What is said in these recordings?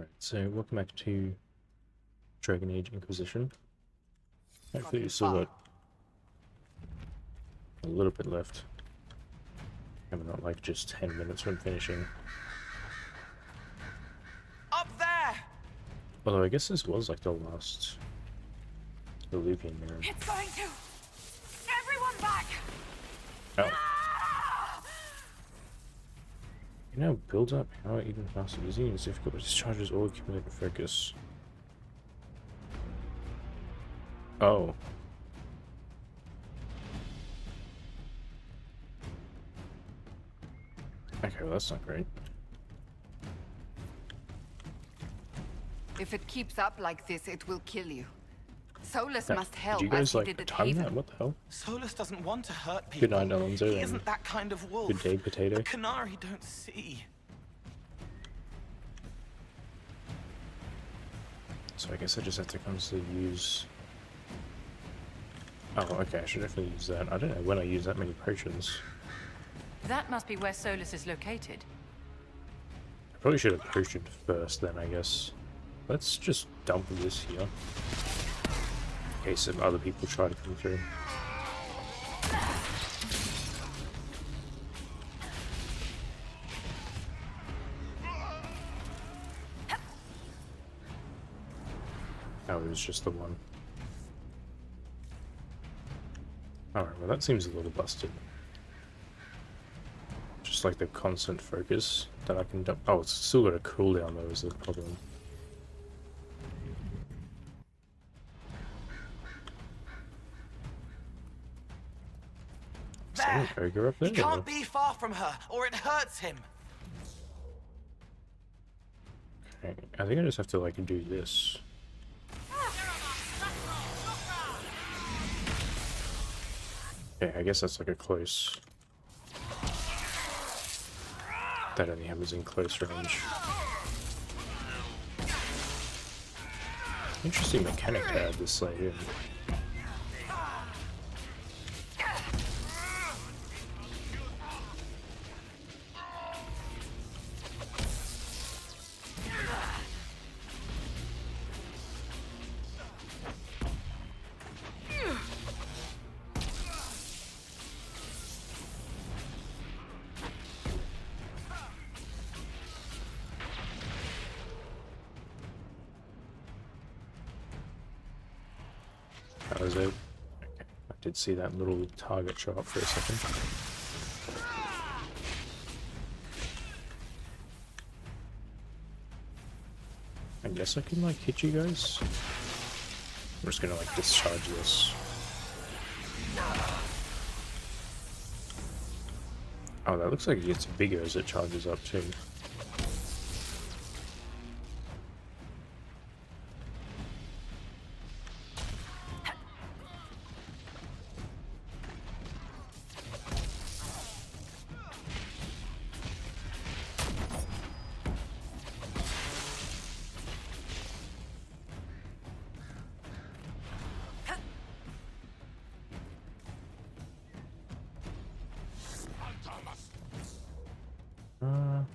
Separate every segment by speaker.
Speaker 1: Alright, so welcome back to Dragon Age Inquisition. Hopefully you've still got a little bit left. And we're not like just 10 minutes from finishing.
Speaker 2: Up there!
Speaker 1: Although I guess this was like the last Illuvian mirror.
Speaker 3: It's going to! Everyone back!
Speaker 1: Oh. You know, build up power even faster. Using it is difficult, but discharges all accumulated focus. Oh. Okay, well that's not great.
Speaker 3: If it keeps up like this, it will kill you. Solus
Speaker 1: Now,
Speaker 3: must help
Speaker 1: did you guys
Speaker 3: as he
Speaker 1: like
Speaker 3: did at
Speaker 1: time
Speaker 3: Haven.
Speaker 1: that? What the hell?
Speaker 2: Solus doesn't want to hurt people.
Speaker 1: Good night, Alonso.
Speaker 2: He isn't that kind of wolf.
Speaker 1: Good day, potato.
Speaker 2: The Canary don't see.
Speaker 1: So I guess I just have to constantly use... Oh, okay, I should definitely use that. I don't know when I use that many potions.
Speaker 4: That must be where Solus is located.
Speaker 1: I probably should have potioned first then, I guess. Let's just dump this here. In case if other people try to come through. Oh, it was just the one. Alright, well that seems a little busted. Just like the constant focus that I can dump. Oh, it's still got a cooldown though, is the problem.
Speaker 2: There!
Speaker 1: Ogre up there?
Speaker 2: He can't be far from her, or it hurts him.
Speaker 1: Okay, I think I just have to like do this. Okay, I guess that's like a close. That only happens in close range. Interesting mechanic to add this later in. That was it. Okay. I did see that little target show up for a second. I guess I can like hit you guys. I'm just gonna like discharge this. Oh, that looks like it gets bigger as it charges up too.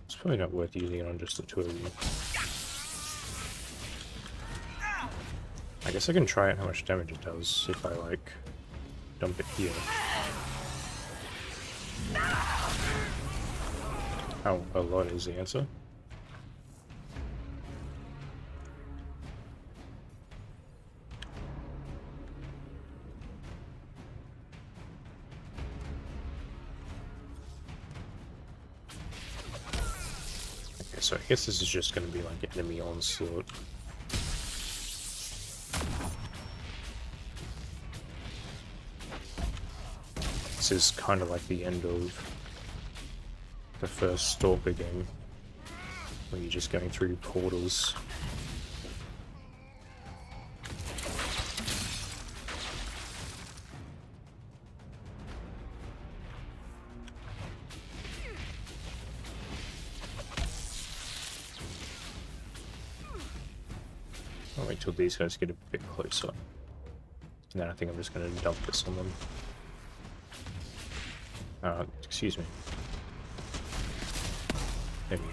Speaker 1: It's probably not worth using it on just the two of you. I guess I can try out how much damage it does if I like dump it here. How a lot is the answer? So I guess this is just going to be like enemy onslaught. This is kind of like the end of the first Stalker game, where you're just going through portals. I'll wait till these guys get a bit closer. And then I think I'm just going to dump this on them. Excuse me. There we go.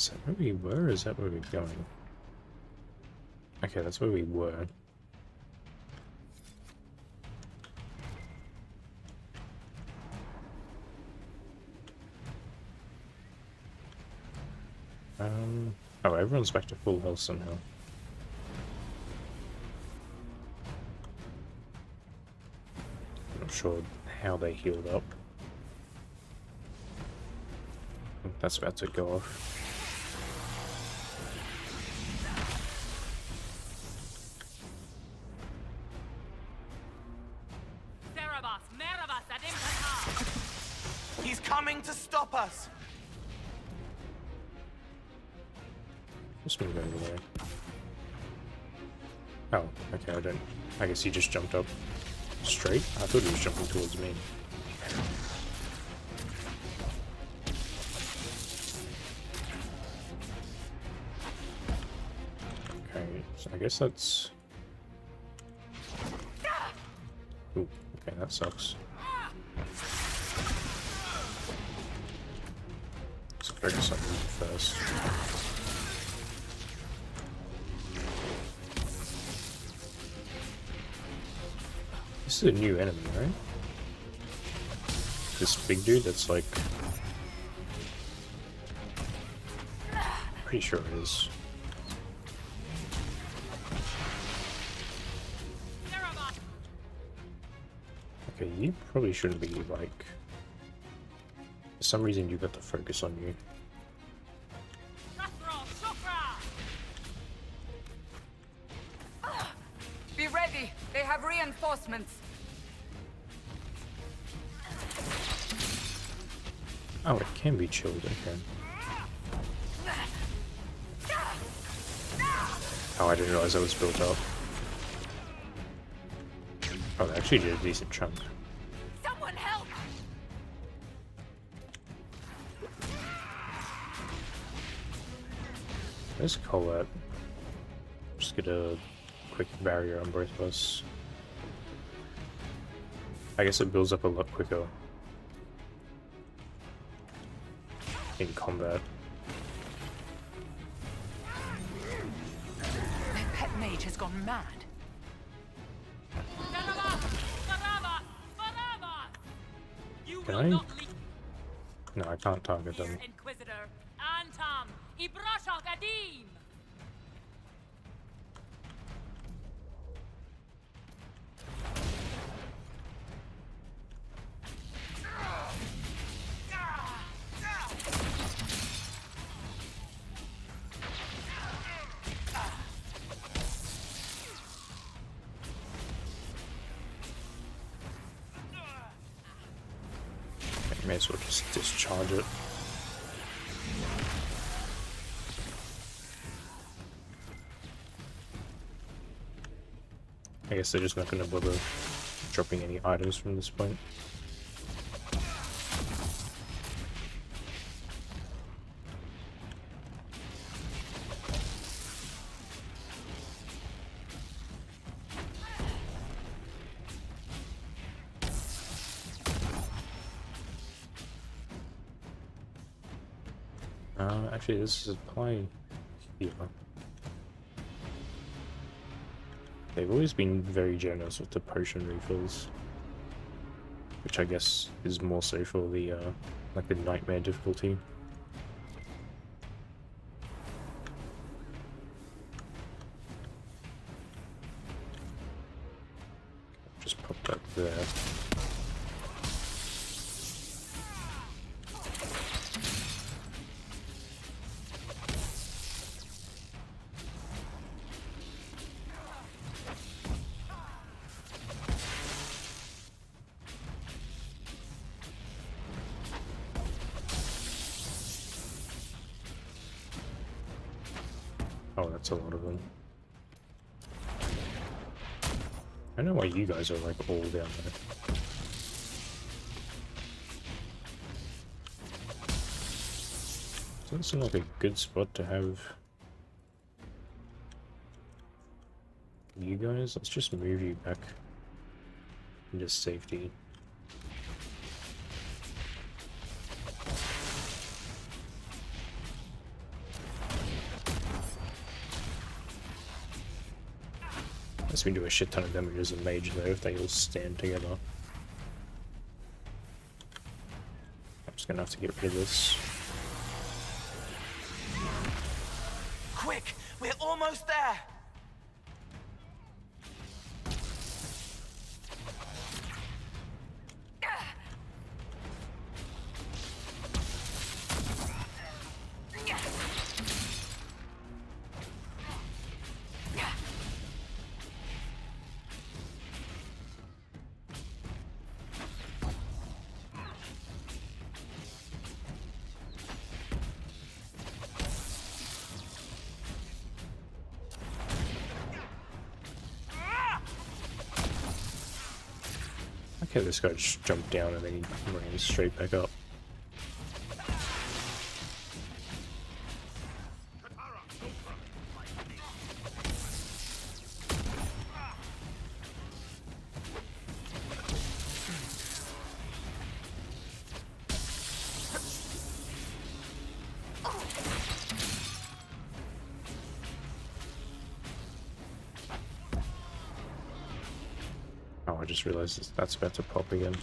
Speaker 1: Is that where we were, or is that where we're going? Okay, that's where we were. Oh, everyone's back to full health somehow. I'm not sure how they healed up. That's about to go off.
Speaker 2: He's coming to stop us.
Speaker 1: Just move out of the way. Oh, okay, I guess he just jumped up straight? I thought he was jumping towards me. Okay, so I guess that's... Ooh, okay, that sucks. Let's focus on him first. This is a new enemy, right? This big dude that's like... Pretty sure it is. Okay, you probably shouldn't be like... For some reason you got the focus on you.
Speaker 3: Be ready. They have reinforcements.
Speaker 1: Oh, it can be chilled, okay. Oh, I didn't realize that was built up. Oh, they actually did a decent chunk.
Speaker 3: Someone help!
Speaker 1: Let's call that. Just get a quick barrier on both of us. I guess it builds up a lot quicker in combat.
Speaker 4: My pet mage has gone mad.
Speaker 1: Can I? No, I can't target them.
Speaker 5: Inquisitor, Antam, Ibrasha Gadim.
Speaker 1: May as well just discharge it. I guess they're just not going to bother dropping any items from this point. Actually, this is apply here. They've always been very generous with the potion refills, which I guess is more so for the like the nightmare difficulty. Just pop that there. Oh, that's a lot of them. I don't know why you guys are like all down there. Doesn't seem like a good spot to have you guys. Let's just move you back into safety. lets me do a shit ton of damage as a mage though if they all stand together. I'm just gonna have to get rid of this.
Speaker 2: Quick! We're almost there!
Speaker 1: Okay, this guy just jumped down and then he ran straight back up. Oh, I just realized that's about to pop again.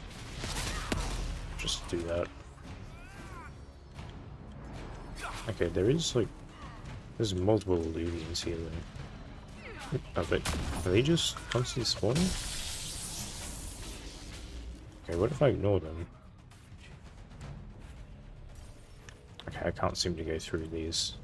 Speaker 1: Just do that. Okay, there's multiple illusions here though. Oh, but are they just constantly spawning? Okay, what if I ignore them? Okay, I can't seem to go through these.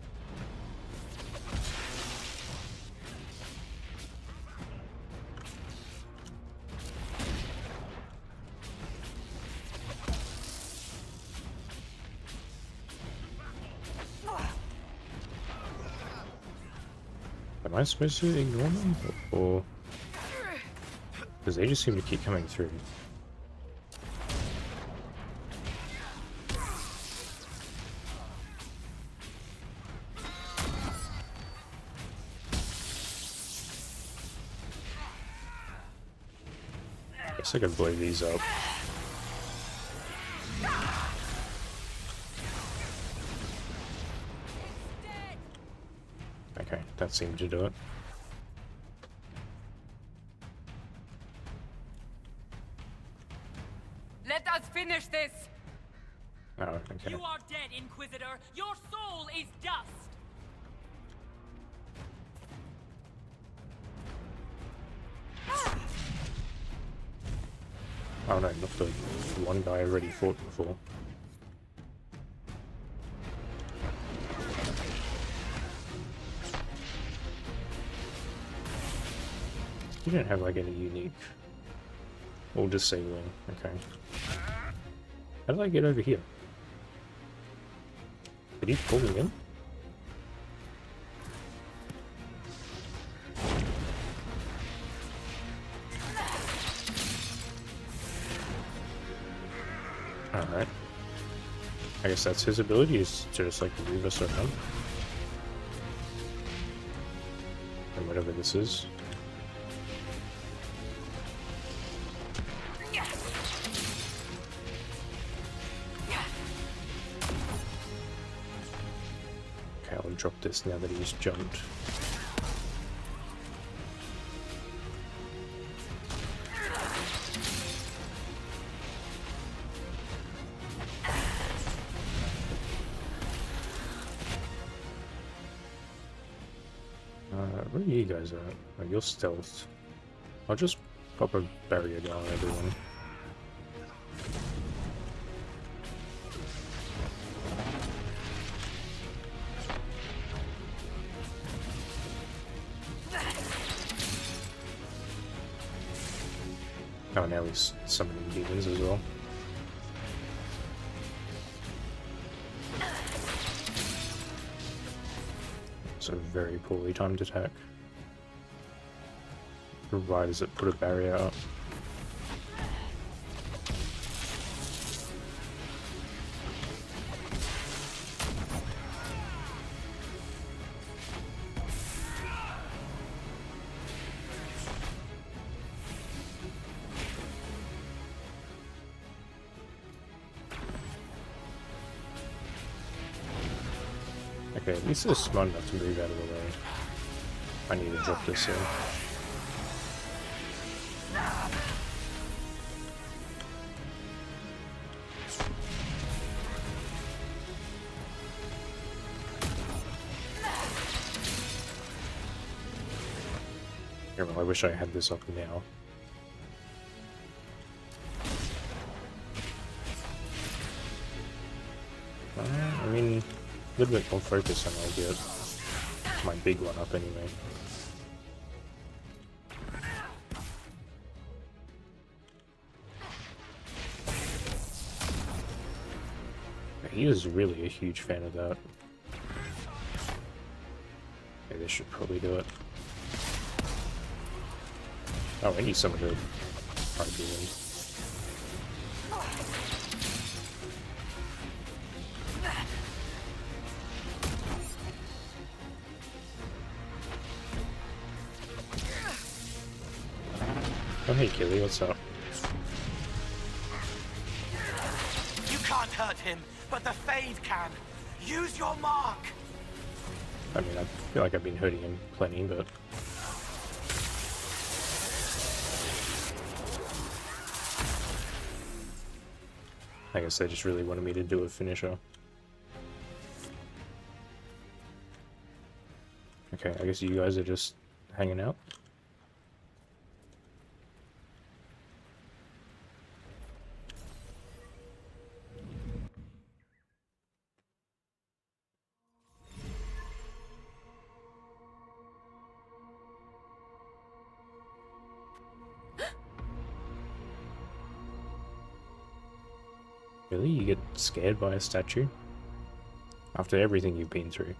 Speaker 1: Am I supposed to ignore them? Or... because they just seem to keep coming through. Guess I can blow these up. Okay, that seemed to do it.
Speaker 3: Let us finish this!
Speaker 1: Oh, okay.
Speaker 5: You are dead, Inquisitor. Your soul is dust.
Speaker 1: Oh no, not the one guy I already fought before. You don't have like any unique or disabling. Okay. How did I get over here? Did he pull me in? Alright. I guess that's his ability, is to just like move us around. And whatever this is. Okay, I'll drop this now that he's jumped. Where are you guys at? Oh, you're stealth. I'll just pop a barrier down on everyone. Oh, now he's summoning demons as well. It's a very poorly timed attack. Why does it put a barrier up? Okay, at least they're smart enough to move out of the way. I need to drop this in. Yeah, well, I wish I had this up now. I mean, a little bit more focus and I'll get my big one up anyway. He is really a huge fan of that. Okay, this should probably do it. Oh, I need someone to argue in. Oh, hey, Killy, what's up?
Speaker 2: You can't hurt him, but the Fade can. Use your mark.
Speaker 1: I mean, I feel like I've been hurting him plenty, but... I guess they just really wanted me to do a finisher. Okay, I guess you guys are just hanging out. Really? You get scared by a statue? After everything you've been through?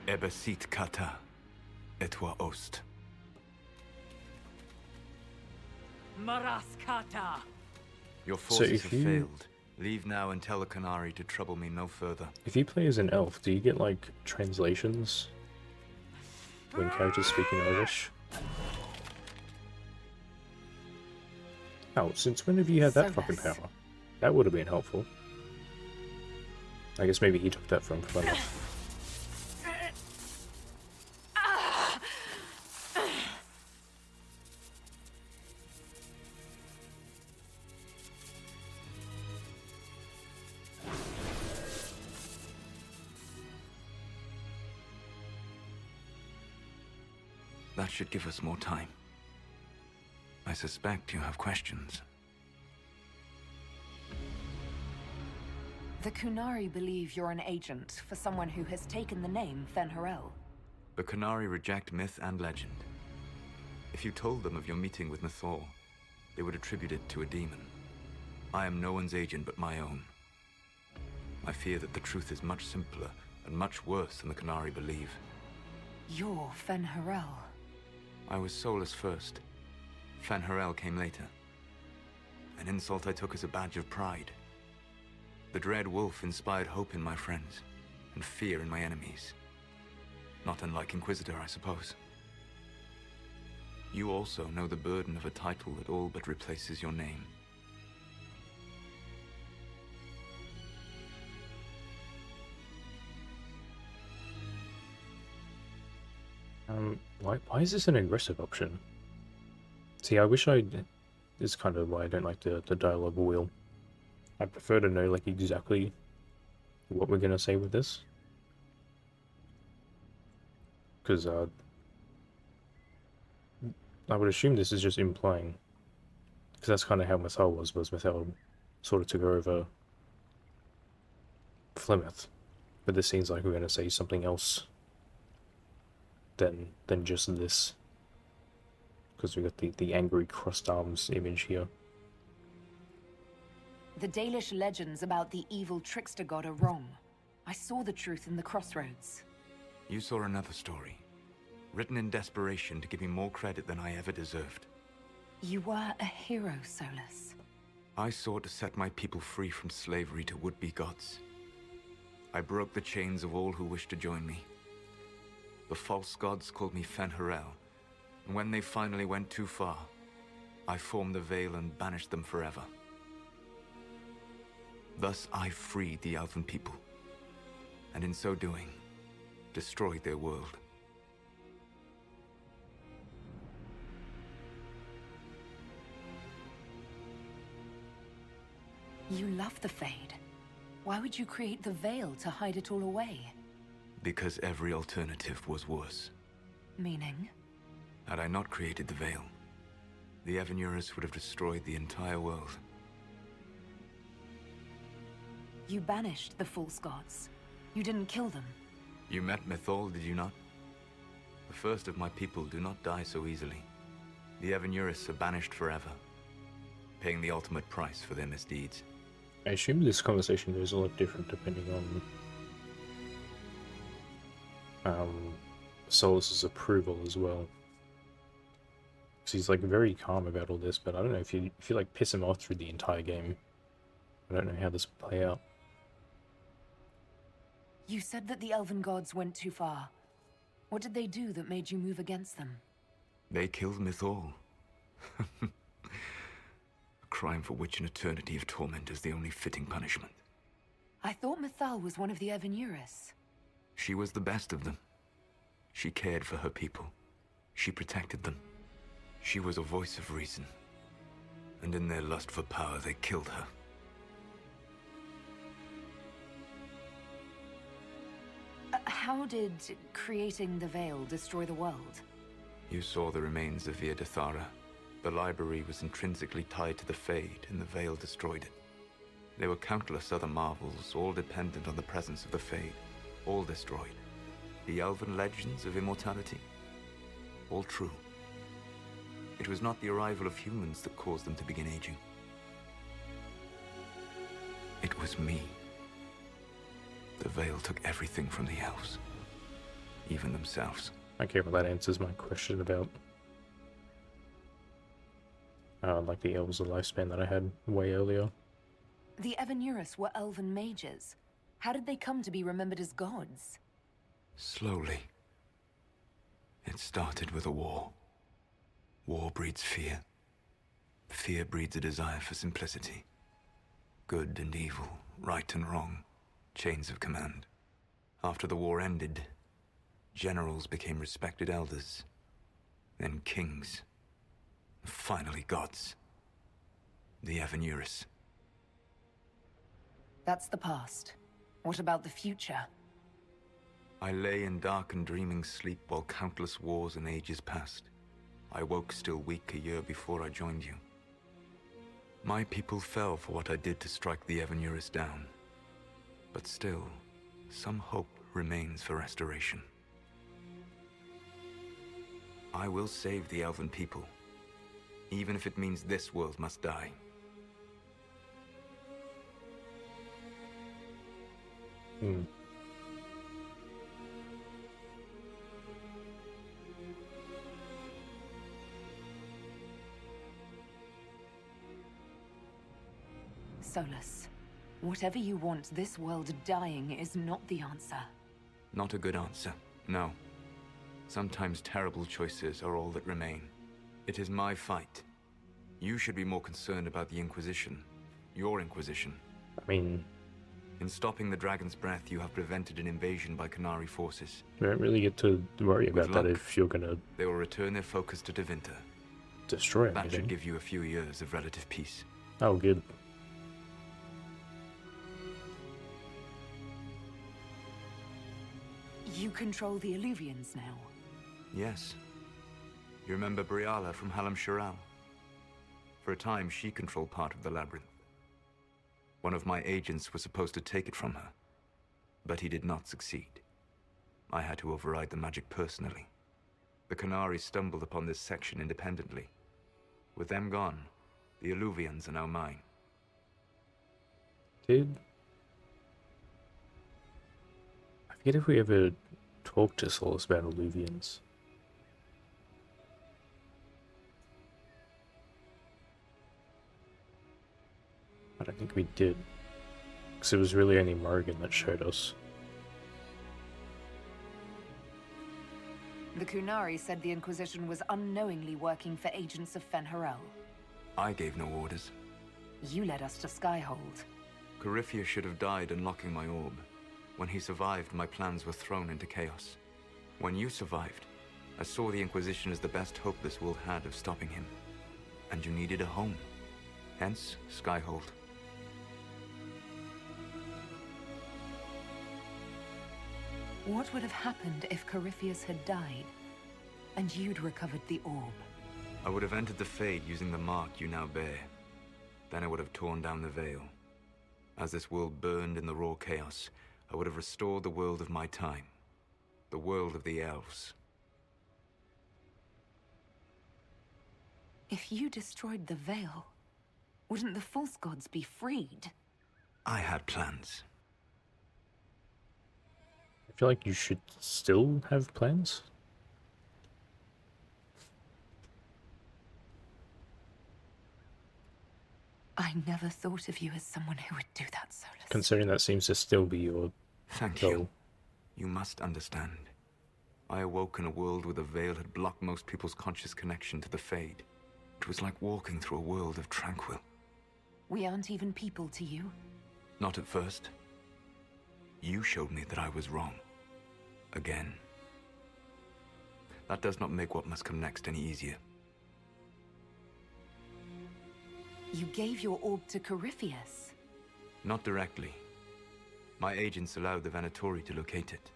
Speaker 6: Ebesit kata, etwa ost.
Speaker 5: Maraskata.
Speaker 6: Your forces
Speaker 1: if
Speaker 6: have
Speaker 1: you-
Speaker 6: failed. Leave now and tell the Canary to trouble me no further.
Speaker 1: If you play as an elf, do you get, like, translations when characters speak in Elvish? Oh, since when have you had that fucking
Speaker 3: Solus.
Speaker 1: power? That would have been helpful. I guess maybe he took that from Fen'Harel.
Speaker 6: That should give us more time. I suspect you have questions.
Speaker 4: The Kunari believe you're an agent for someone who has taken the name Fen'Harel.
Speaker 6: The Canary reject myth and legend. If you told them of your meeting with Mythor, they would attribute it to a demon. I am no one's agent but my own. I fear that the truth is much simpler and much worse than the Canary believe.
Speaker 4: You're Fen'Harel.
Speaker 6: I was Solus first. Fen'Harel came later. An insult I took as a badge of pride. The Dread Wolf inspired hope in my friends, and fear in my enemies. Not unlike Inquisitor, I suppose. You also know the burden of a title that all but replaces your name.
Speaker 1: Why is this an aggressive option? See, I wish I... This is kind of why I don't like the dialogue wheel. I prefer to know, like, exactly what we're gonna say with this. Because, I would assume this is just implying. Because that's kind of how Mythal was Mythal sort of took over Plymouth. But this seems like we're gonna say something else than just this. Because we got the angry crossed arms image here.
Speaker 4: The Dalish legends about the evil trickster god are wrong. I saw the truth in the crossroads.
Speaker 6: You saw another story, written in desperation to give me more credit than I ever deserved.
Speaker 4: You were a hero, Solus.
Speaker 6: I sought to set my people free from slavery to would-be gods. I broke the chains of all who wished to join me. The false gods called me Fen'Harel, and when they finally went too far, I formed the Veil and banished them forever. Thus I freed the Elven people, and in so doing, destroyed their world.
Speaker 4: You love the Fade. Why would you create the Veil to hide it all away?
Speaker 6: Because every alternative was worse.
Speaker 4: Meaning?
Speaker 6: Had I not created the Veil, the Evanurus would have destroyed the entire world.
Speaker 4: You banished the false gods. You didn't kill them.
Speaker 6: You met Mythal, did you not? The first of my people do not die so easily. The Evanurus are banished forever, paying the ultimate price for their misdeeds.
Speaker 1: I assume this conversation is a lot different depending on Solus's approval as well. Because he's like very calm about all this, but I don't know if you like piss him off through the entire game. I don't know how this will play out.
Speaker 4: You said that the elven gods went too far. What did they do that made you move against them?
Speaker 6: They killed Mythal. A crime for which an eternity of torment is the only fitting punishment.
Speaker 4: I thought Mythal was one of the Evanurus.
Speaker 6: She was the best of them. She cared for her people. She protected them. She was a voice of reason. And in their lust for power, they killed her.
Speaker 4: How did creating the Veil destroy the world?
Speaker 6: You saw the remains of Via de Thara. The library was intrinsically tied to the Fade, and the Veil destroyed it. There were countless other marvels, all dependent on the presence of the Fade, all destroyed. The elven legends of immortality, all true. It was not the arrival of humans that caused them to begin aging. It was me. The Veil took everything from the elves, even themselves.
Speaker 1: Okay, well that answers my question about like the elves' lifespan that I had way earlier.
Speaker 4: The Evanurus were elven mages. How did they come to be remembered as gods?
Speaker 6: Slowly. It started with a war. War breeds fear. Fear breeds a desire for simplicity. Good and evil, right and wrong, chains of command. After the war ended, generals became respected elders, then kings, finally gods. The Evanurus.
Speaker 4: That's the past. What about the future?
Speaker 6: I lay in dark and dreaming sleep while countless wars and ages passed. I woke still weak a year before I joined you. My people fell for what I did to strike the Evanurus down. But still, some hope remains for restoration. I will save the elven people, even if it means this world must die.
Speaker 4: Solus, whatever you want, this world dying is not the answer.
Speaker 6: Not a good answer, no. Sometimes terrible choices are all that remain. It is my fight. You should be more concerned about the Inquisition. Your Inquisition.
Speaker 1: I mean,
Speaker 6: In stopping the Dragon's Breath, you have prevented an invasion by Qunari forces.
Speaker 1: we don't really get to worry about that
Speaker 6: luck,
Speaker 1: if you're gonna
Speaker 6: They will return their focus to Tevinter.
Speaker 1: destroy
Speaker 6: That should
Speaker 1: everything.
Speaker 6: give you a few years of relative peace.
Speaker 1: Oh, good.
Speaker 4: You control the Illuvians now.
Speaker 6: Yes. You remember Briala from Halam Shiral? For a time, she controlled part of the labyrinth. One of my agents was supposed to take it from her, but he did not succeed. I had to override the magic personally. The Qunari stumbled upon this section independently. With them gone, the Illuvians are now mine.
Speaker 1: I forget if we ever talked to Solus about Illuvians. I don't think we did. Because it was really only Morrigan that showed us.
Speaker 4: The Qunari said the Inquisition was unknowingly working for agents of Fen'Harel.
Speaker 6: I gave no orders.
Speaker 4: You led us to Skyhold.
Speaker 6: Coryphia should have died unlocking my orb. When he survived, my plans were thrown into chaos. When you survived, I saw the Inquisition as the best hope this world had of stopping him. And you needed a home. Hence, Skyhold.
Speaker 4: What would have happened if Corypheus had died, and you'd recovered the orb?
Speaker 6: I would have entered the Fade using the mark you now bear. Then I would have torn down the veil. As this world burned in the raw chaos, I would have restored the world of my time. The world of the elves.
Speaker 4: If you destroyed the veil, wouldn't the false gods be freed?
Speaker 6: I had plans.
Speaker 1: I feel like you should still have plans.
Speaker 4: I never thought of you as someone who would do that, Solus.
Speaker 1: Considering that seems to still be your
Speaker 6: Thank
Speaker 1: goal.
Speaker 6: you. You must understand. I awoke in a world where the veil had blocked most people's conscious connection to the Fade. It was like walking through a world of tranquil.
Speaker 4: We aren't even people to you.
Speaker 6: Not at first. You showed me that I was wrong. Again. That does not make what must come next any easier.
Speaker 4: You gave your orb to Corypheus.
Speaker 6: Not directly. My agents allowed the Venatori to locate it.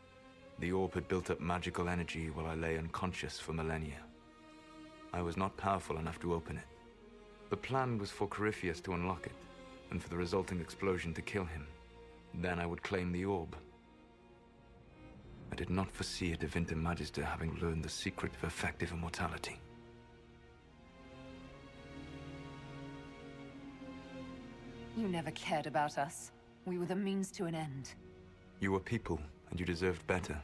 Speaker 6: The orb had built up magical energy while I lay unconscious for millennia. I was not powerful enough to open it. The plan was for Corypheus to unlock it, and for the resulting explosion to kill him. Then I would claim the orb. I did not foresee a Divinta Magister having learned the secret of effective immortality.
Speaker 4: You never cared about us. We were the means to an end.
Speaker 6: You were people, and you deserved better.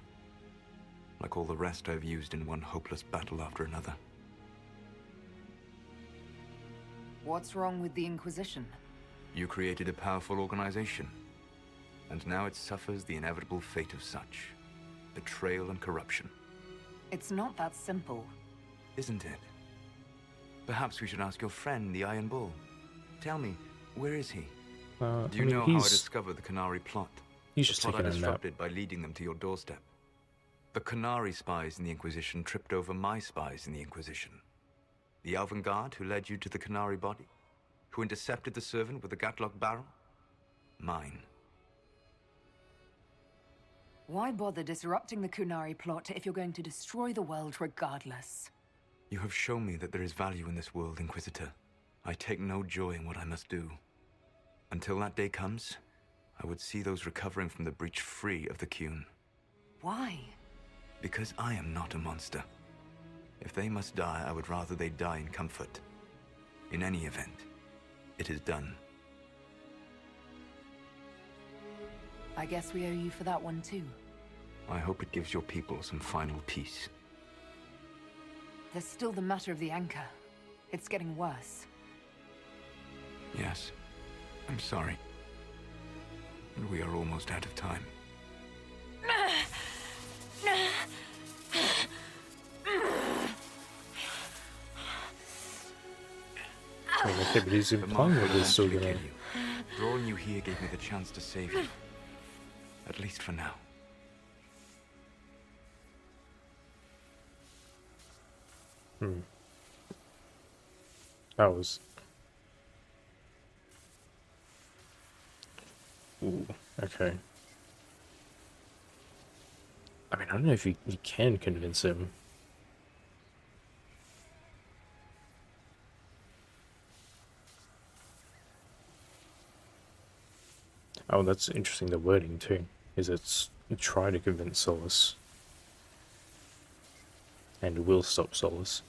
Speaker 6: Like all the rest I've used in one hopeless battle after another.
Speaker 4: What's wrong with the Inquisition?
Speaker 6: You created a powerful organization, and now it suffers the inevitable fate of such. Betrayal and corruption.
Speaker 4: It's not that simple.
Speaker 6: Isn't it? Perhaps we should ask your friend, the Iron Bull. Tell me, where is he? Do you know how I discovered the Canary plot?
Speaker 1: He's just
Speaker 6: the plot I
Speaker 1: taking a nap.
Speaker 6: disrupted by leading them to your doorstep. The Canary spies in the Inquisition tripped over my spies in the Inquisition. The Elven Guard who led you to the Canary body? Who intercepted the servant with the Gatlock barrel? Mine.
Speaker 4: Why bother disrupting the Kunari plot if you're going to destroy the world regardless?
Speaker 6: You have shown me that there is value in this world, Inquisitor. I take no joy in what I must do. Until that day comes, I would see those recovering from the breach free of the Qun.
Speaker 4: Why?
Speaker 6: Because I am not a monster. If they must die, I would rather they die in comfort. In any event, it is done.
Speaker 4: I guess we owe you for that one too.
Speaker 6: I hope it gives your people some final peace.
Speaker 4: There's still the matter of the anchor. It's getting worse.
Speaker 6: Yes, I'm sorry. And we are almost out of time.
Speaker 1: Okay, but he's implying that we're still gonna...
Speaker 6: Drawing you here gave me the chance to save you. At least for now.
Speaker 1: That was... Ooh, okay. I mean, I don't know if you can convince him. Oh, that's interesting, the wording too. Is it's try to convince Solus. And will stop Solus.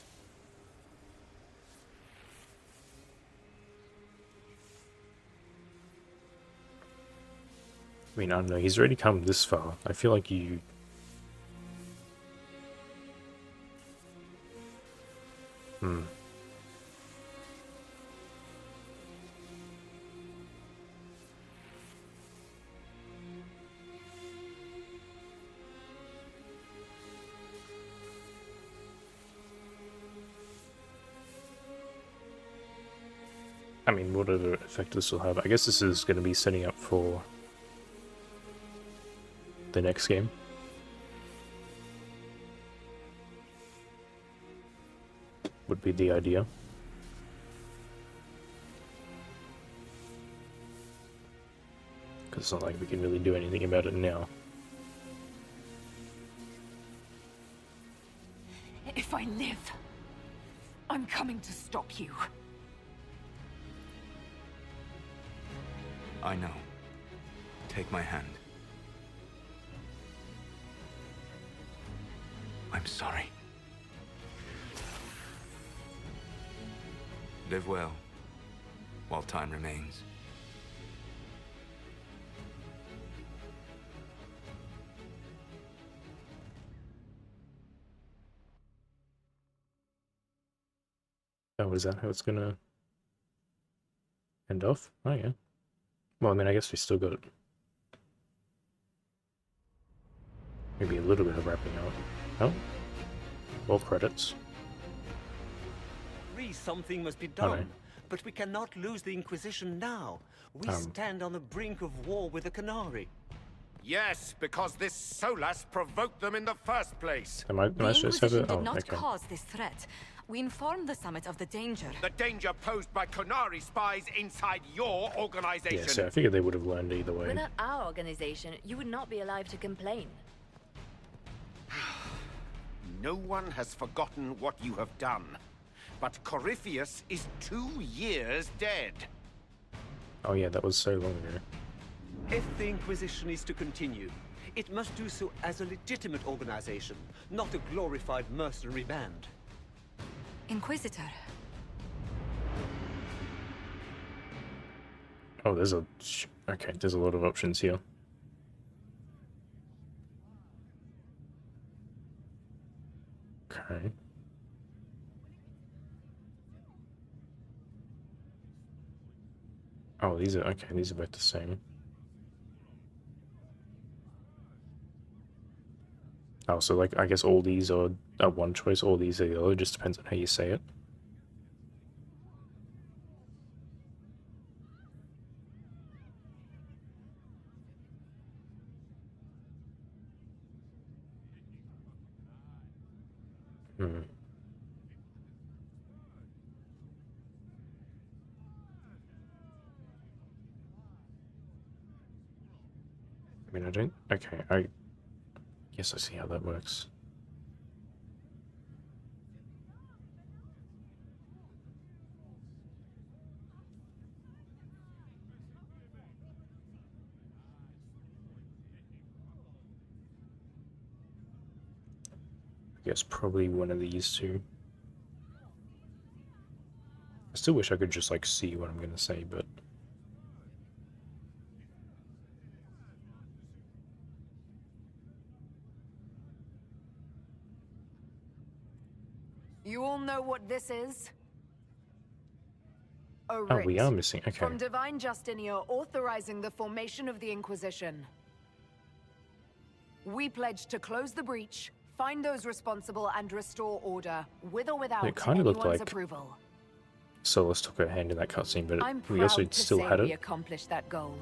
Speaker 1: I mean, I don't know, he's already come this far. I feel like you... I mean, whatever effect this will have. I guess this is going to be setting up for the next game. Would be the idea. Because it's not like we can really do anything about it now.
Speaker 4: If I live, I'm coming to stop you.
Speaker 6: I know. Take my hand. I'm sorry. Live well, while time remains.
Speaker 1: Oh, is that how it's gonna end off? Oh yeah. Well, I mean, I guess we still got maybe a little bit of wrapping up. Oh, well, credits.
Speaker 7: Something must be
Speaker 1: Oh, no.
Speaker 7: done, but we cannot lose the Inquisition now. We stand on the brink of war with the Canary.
Speaker 8: Yes, because this Solas provoked them in the first place.
Speaker 1: Am I
Speaker 9: The
Speaker 1: supposed to have
Speaker 9: Inquisition
Speaker 1: it?
Speaker 9: did
Speaker 1: Oh,
Speaker 9: not
Speaker 1: okay.
Speaker 9: cause this threat. We informed the Summit of the danger.
Speaker 8: The danger posed by Canary spies inside your organization.
Speaker 1: Yeah, so I figured they would have learned either way.
Speaker 10: Without our organization, you would not be alive to complain.
Speaker 8: No one has forgotten what you have done. But Corypheus is 2 years dead.
Speaker 1: Oh yeah, that was so long ago.
Speaker 7: If the Inquisition is to continue, it must do so as a legitimate organization, not a glorified mercenary band.
Speaker 9: Inquisitor.
Speaker 1: Oh, there's a... Okay, there's a lot of options here. Okay. Oh, these are... Okay, these are both the same. Oh, so like, I guess all these are one choice, all these are the other, just depends on how you say it. Hmm. I mean, I don't... Okay, I guess I see how that works. I guess probably one of these two. I still wish I could just, like, see what I'm gonna say, but...
Speaker 4: You all know what this is? A
Speaker 1: Oh,
Speaker 4: writ
Speaker 1: we are missing... Okay.
Speaker 4: from Divine Justinia authorizing the formation of the Inquisition. We pledge to close the breach, find those responsible, and restore order, with or without
Speaker 1: It kind of looked
Speaker 4: anyone's
Speaker 1: like
Speaker 4: approval.
Speaker 1: Solas took her hand in that cutscene, but
Speaker 4: I'm
Speaker 1: we also
Speaker 4: proud to
Speaker 1: still
Speaker 4: say
Speaker 1: had
Speaker 4: we
Speaker 1: it.
Speaker 4: accomplished that goal.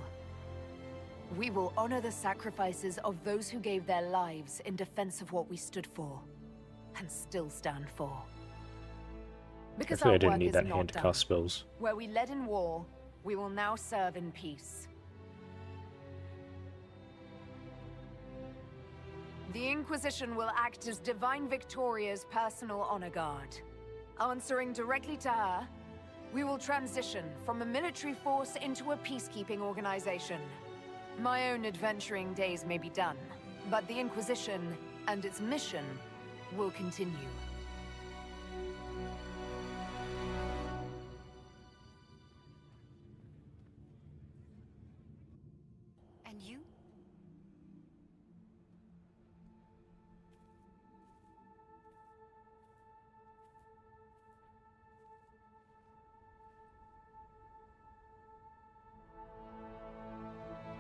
Speaker 4: We will honor the sacrifices of those who gave their lives in defense of what we stood for, and still stand for.
Speaker 1: I
Speaker 4: Because
Speaker 1: feel
Speaker 4: our
Speaker 1: I didn't
Speaker 4: work
Speaker 1: need
Speaker 4: is
Speaker 1: that
Speaker 4: not
Speaker 1: hand to
Speaker 4: done.
Speaker 1: cast spells.
Speaker 4: Where we led in war, we will now serve in peace. The Inquisition will act as Divine Victoria's personal honor guard. Answering directly to her, we will transition from a military force into a peacekeeping organization. My own adventuring days may be done, but the Inquisition and its mission will continue.
Speaker 3: And you?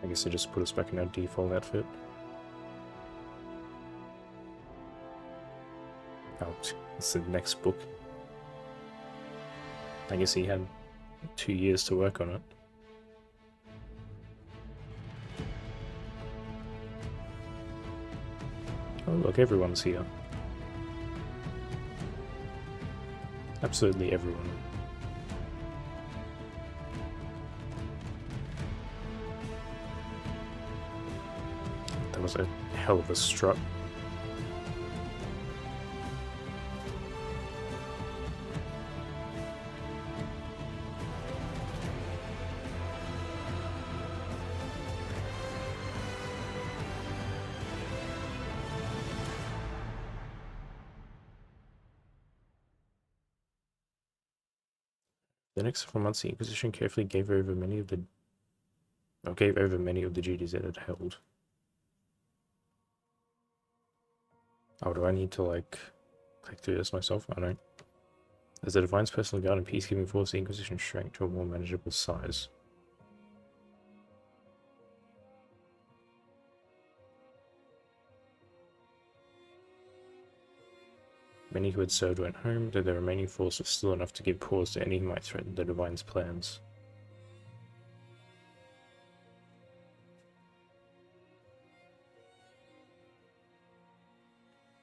Speaker 1: I guess they just put us back in our default outfit. Oh, it's the next book. I guess he had 2 years to work on it. Oh look, everyone's here. Absolutely everyone. That was a hell of a strut. The next several months, the Inquisition carefully gave over many of the duties it had held. Oh, do I need to, like, click through this myself? I don't. As the Divine's personal guard and peacekeeping force, the Inquisition shrank to a more manageable size. Many who had served went home, though the remaining force was still enough to give pause to any who might threaten the Divine's plans.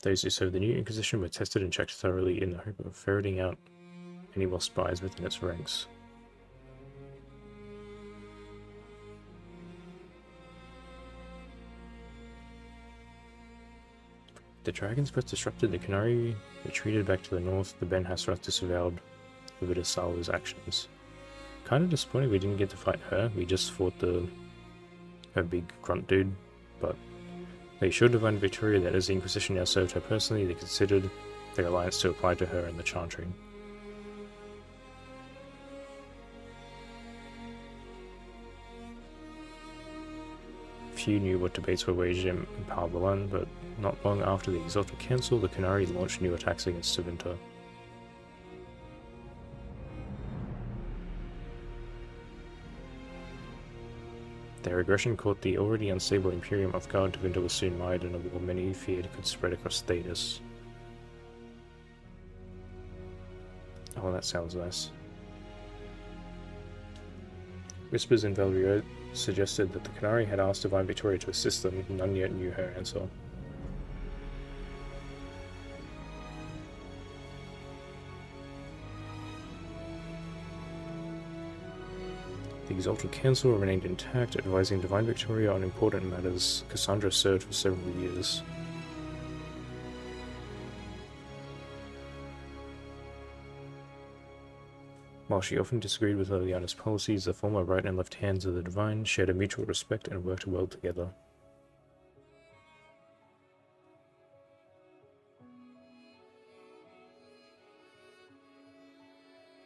Speaker 1: Those who served the new Inquisition were tested and checked thoroughly in the hope of ferreting out any more spies within its ranks. The Dragon's Breath disrupted, the Canary retreated back to the north, the Ben Hassrath disavowed Vividisal's actions. Kinda disappointed we didn't get to fight her, we just fought her big grunt dude, but they assured Divine Victoria that as the Inquisition now served her personally, they considered their alliance to apply to her and the Chantry. Few knew what debates were waged in Palbalan, but not long after the Exalted Council, the Canary launched new attacks against Savinta. Their aggression caught the already unstable Imperium off guard. Tavinta was soon mired in a war many feared could spread across Thedas. Oh, that sounds nice. Whispers in Valrio suggested that the Canary had asked Divine Victoria to assist them, none yet knew her answer. The Exalted Council remained intact, advising Divine Victoria on important matters. Cassandra served for several years. While she often disagreed with Liliana's policies, the former right and left hands of the Divine shared a mutual respect and worked well together.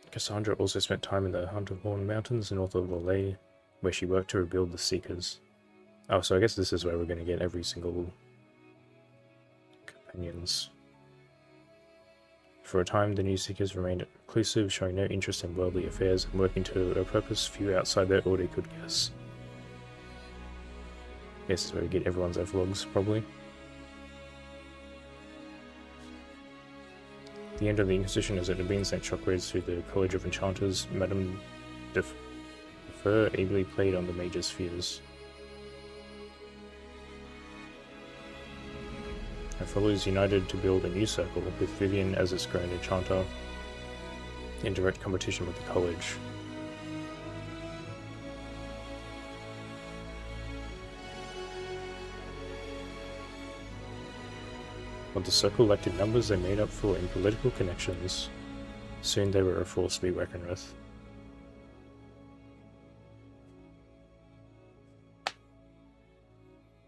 Speaker 1: Cassandra also spent time in the Hunt of Horn Mountains north of Lorelei, where she worked to rebuild the Seekers. Oh, so I guess this is where we're going to get every single companions. For a time, the new Seekers remained reclusive, showing no interest in worldly affairs and working to a purpose few outside their order could guess. This is where we get everyone's epilogues, probably. The end of the Inquisition as it had been sent shockwaves through the College of Enchanters. Madame de Fer ably played on the Mage's fears. Her followers united to build a new circle, with Vivian as its Grand Enchanter, in direct competition with the College. What the circle lacked in numbers, they made up for in political connections. Soon they were a force to be reckoned with.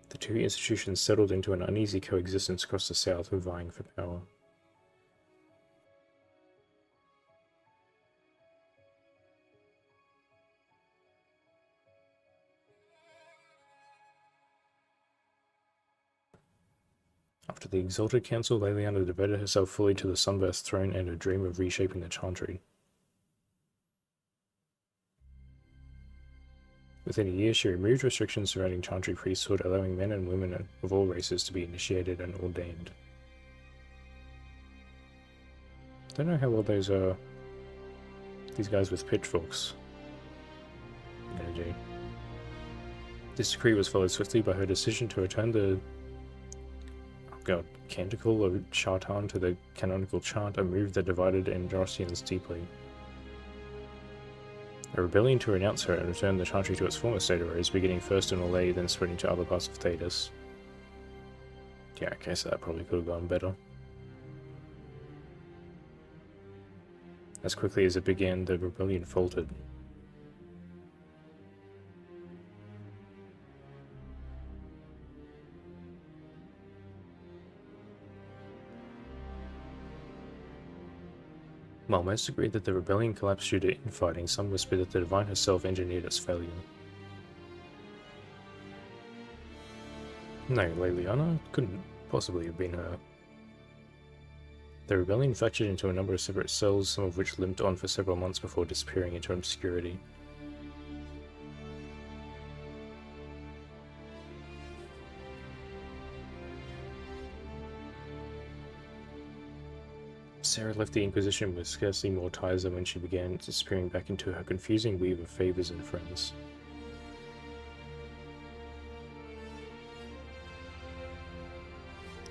Speaker 1: The two institutions settled into an uneasy coexistence across the south, vying for power. After the Exalted Council, Liliana devoted herself fully to the Sunburst throne and her dream of reshaping the Chantry. Within a year, she removed restrictions surrounding Chantry priesthood, allowing men and women of all races to be initiated and ordained. Don't know how well these guys with pitchforks are gonna do. This decree was followed swiftly by her decision to return the Canticle of Shartan to the canonical chant, a move that divided Androssians deeply. A rebellion to renounce her and return the Chantry to its former state arose, beginning first in Orlais, then spreading to other parts of Thedas. Yeah, okay, so that probably could have gone better. As quickly as it began, the rebellion faltered. While most agreed that the rebellion collapsed due to infighting, some whispered that the Divine herself engineered its failure. No, Leliana couldn't possibly have been her. The rebellion fractured into a number of separate cells, some of which limped on for several months before disappearing into obscurity. Sarah left the Inquisition with scarcely more ties than when she began, disappearing back into her confusing weave of favors and friends.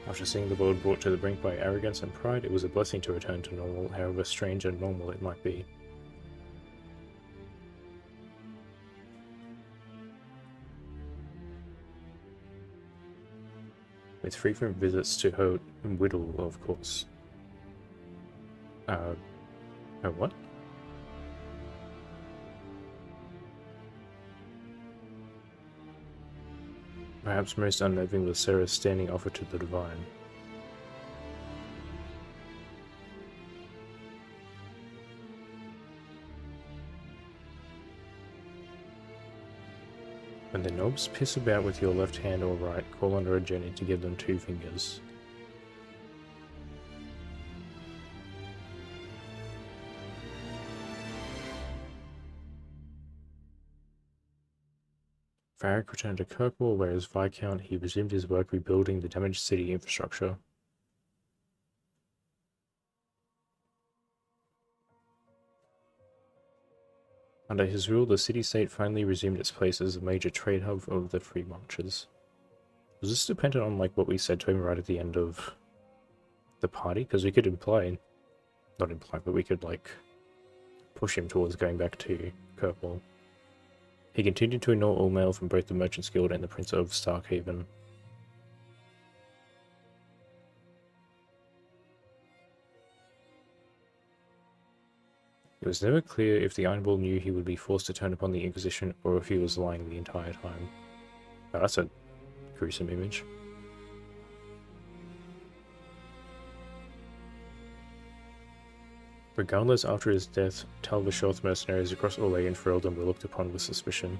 Speaker 1: After seeing the world brought to the brink by arrogance and pride, it was a blessing to return to normal, however strange and normal it might be. With frequent visits to her widow, of course. Her what? Perhaps most unnerving was Sarah's standing offer to the Divine. When the knobs piss about with your left hand or right, call on a journey to give them 2 fingers. Varric returned to Kirkwall, where as Viscount he resumed his work rebuilding the damaged city infrastructure. Under his rule, the city-state finally resumed its place as a major trade hub of the Free Marchers. Was this dependent on like what we said to him right at the end of the party? Because we could not imply, but we could like push him towards going back to Kirkwall. He continued to ignore all mail from both the Merchants Guild and the Prince of Starkhaven. It was never clear if the Iron Bull knew he would be forced to turn upon the Inquisition or if he was lying the entire time. Oh, that's a gruesome image. Regardless, after his death, Tal-Vashoth mercenaries across Orlais and Ferelden were looked upon with suspicion.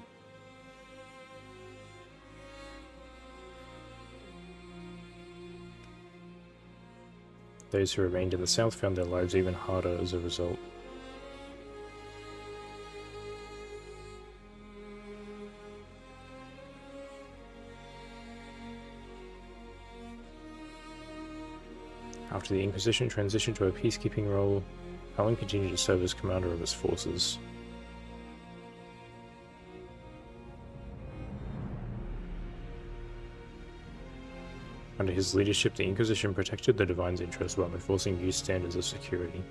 Speaker 1: Those who remained in the south found their lives even harder as a result. After the Inquisition transitioned to a peacekeeping role, Cullen continued to serve as commander of its forces. Under his leadership, the Inquisition protected the Divine's interests while enforcing new standards of security.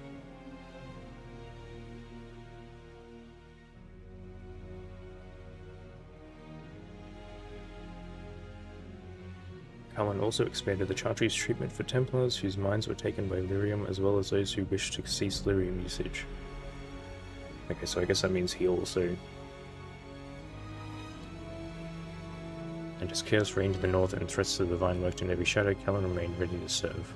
Speaker 1: Cullen also expanded the Chartreuse treatment for Templars whose minds were taken by lyrium, as well as those who wished to cease lyrium usage. Okay, so I guess that means he also... And as chaos reigned in the north and threats to the Divine lurked in every shadow, Cullen remained ready to serve.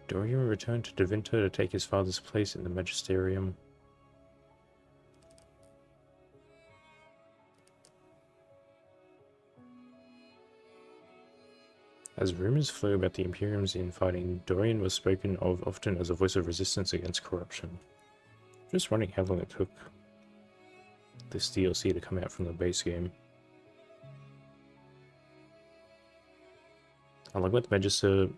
Speaker 1: Dorian returned to Devinter to take his father's place in the Magisterium. As rumors flew about the Imperium's infighting, Dorian was spoken of often as a voice of resistance against corruption. Just wondering how long it took this DLC to come out from the base game. Along with Magister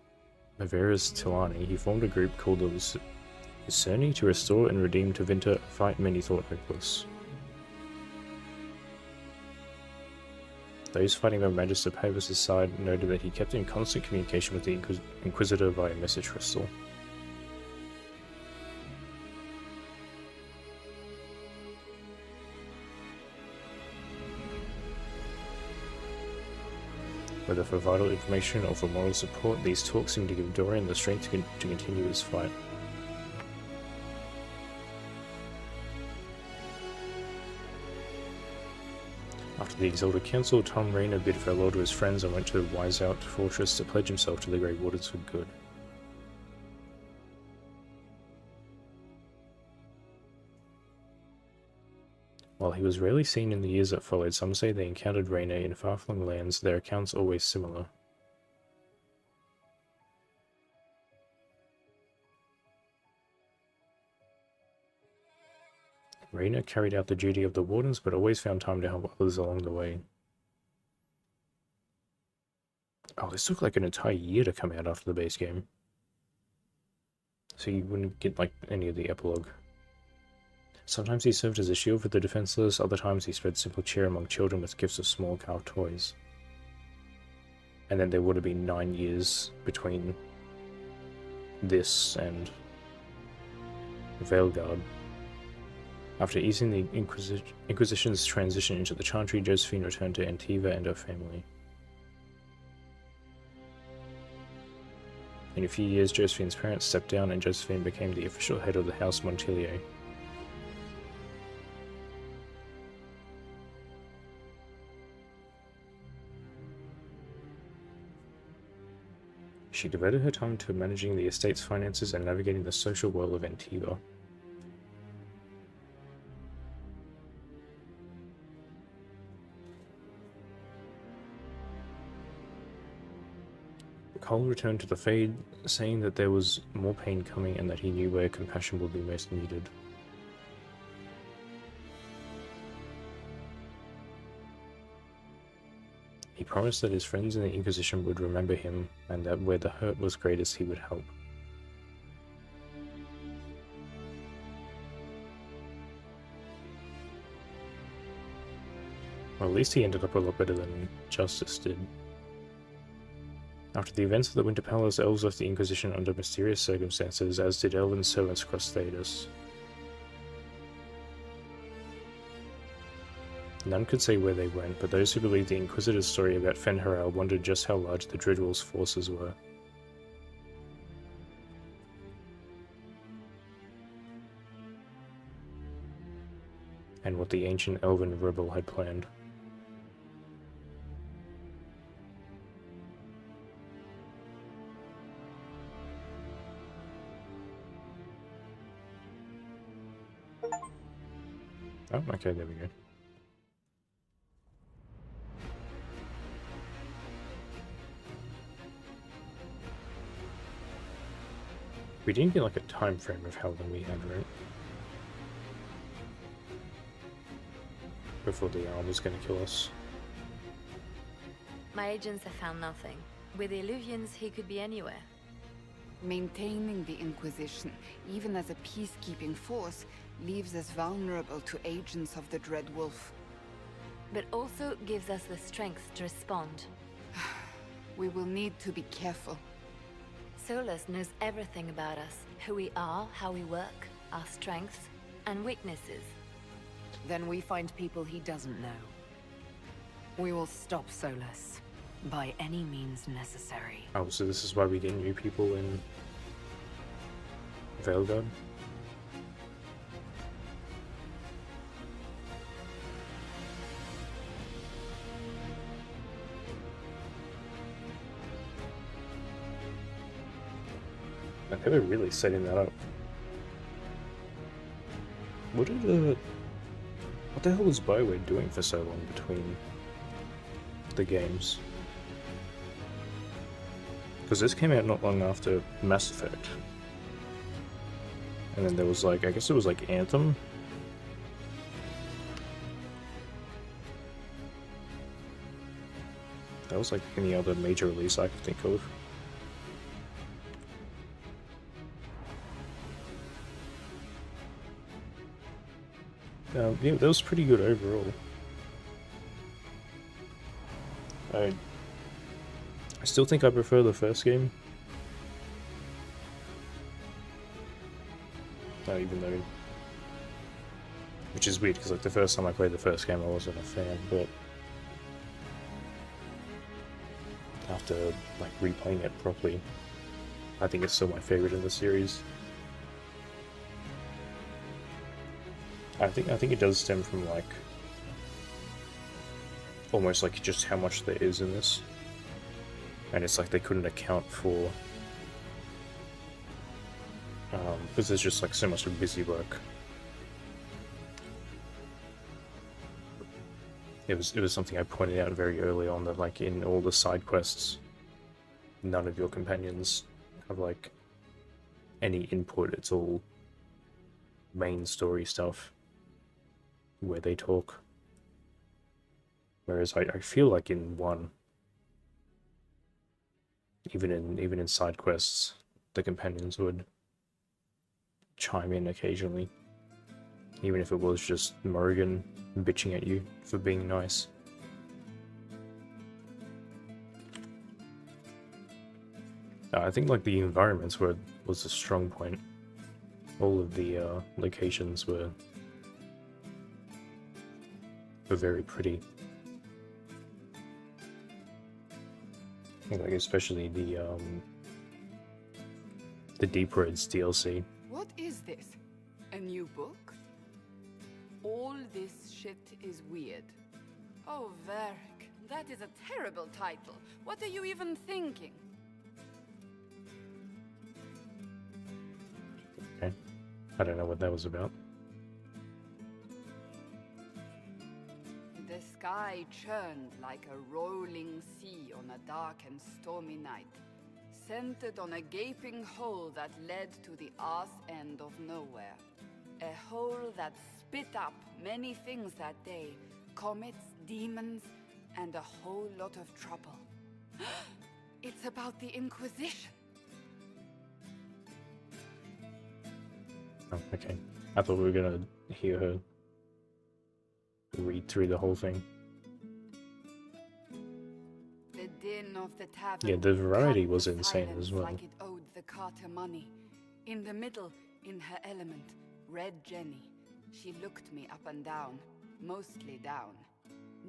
Speaker 1: Maverus Tilani, he formed a group called the Lucerni to restore and redeem Tevinter, a fight many thought hopeless. Those fighting on Magister Pavus' side noted that he kept in constant communication with the Inquisitor via message crystal. Whether for vital information or for moral support, these talks seemed to give Dorian the strength to continue his fight. After After the Exalted Council, Tom Rainer bid farewell to his friends and went to Wiseout Fortress to pledge himself to the Grey Wardens for good. While he was rarely seen in the years that followed, some say they encountered Rainer in far-flung lands, their accounts always similar. Rainer carried out the duty of the Wardens, but always found time to help others along the way. Oh, this took like an entire year to come out after the base game. So you wouldn't get like any of the epilogue. Sometimes he served as a shield for the defenseless, other times he spread simple cheer among children with gifts of small carved toys. And then there would have been 9 years between this and Veilguard. After easing the Inquisition's transition into the Chantry, Josephine returned to Antiva and her family. In a few years, Josephine's parents stepped down and Josephine became the official head of the House Montilier. She devoted her time to managing the estate's finances and navigating the social world of Antiva. Cole returned to the Fade, saying that there was more pain coming and that he knew where compassion would be most needed. He promised that his friends in the Inquisition would remember him, and that where the hurt was greatest he would help. Well, at least he ended up a lot better than Justice did. After the events of the Winter Palace, elves left the Inquisition under mysterious circumstances, as did elven servants across Thedas. None could say where they went, but those who believed the Inquisitor's story about Fen'Harel wondered just how large the Dreadwolves' forces were. And what the ancient elven rebel had planned. Oh, okay, there we go. We didn't get like a time frame of how long we had, right? Before the arm was gonna kill us.
Speaker 10: My agents have found nothing. With the Illuvians, he could be anywhere.
Speaker 3: Maintaining the Inquisition, even as a peacekeeping force, leaves us vulnerable to agents of the Dread Wolf.
Speaker 10: But also gives us the strength to respond.
Speaker 3: We will need to be careful.
Speaker 10: Solus knows everything about us. Who we are, how we work, our strengths and weaknesses.
Speaker 4: Then we find people he doesn't know. We will stop Solus, by any means necessary.
Speaker 1: Oh, so this is why we get new people in Veilguard? Like, they were really setting that up. What the hell was BioWare doing for so long between the games? Because this came out not long after Mass Effect. And then there was like, I guess it was like Anthem? That was like any other major release I could think of. Yeah, that was pretty good overall. I still think I prefer the first game. Even though... Which is weird, because like the first time I played the first game I wasn't a fan, but... After like replaying it properly, I think it's still my favorite in the series. I think it does stem from like almost like just how much there is in this. And it's like they couldn't account for because there's just like so much of busy work. It was something I pointed out very early on, that like in all the side quests, none of your companions have like any input. It's all main story stuff where they talk. Whereas I feel like in one, even in side quests, the companions would chime in occasionally, even if it was just Morrigan bitching at you for being nice. I think like the environments was a strong point. All of the locations were very pretty. Like especially the Deep Reds DLC.
Speaker 3: What is this? A new book? All this shit is weird. Oh, Varric, that is a terrible title. What are you even thinking?
Speaker 1: Okay. I don't know what that was about.
Speaker 3: The sky churned like a rolling sea on a dark and stormy night, centered on a gaping hole that led to the arse end of nowhere. A hole that spit up many things that day, comets, demons, and a whole lot of trouble. It's about the Inquisition.
Speaker 1: Oh, okay. I thought we were gonna hear her read through the whole thing.
Speaker 3: The din of the tavern.
Speaker 1: Yeah, the variety
Speaker 3: cut
Speaker 1: was
Speaker 3: the
Speaker 1: insane
Speaker 3: silence
Speaker 1: as well.
Speaker 3: Like it owed the Carter money. In the middle, in her element, Red Jenny. She looked me up and down, mostly down.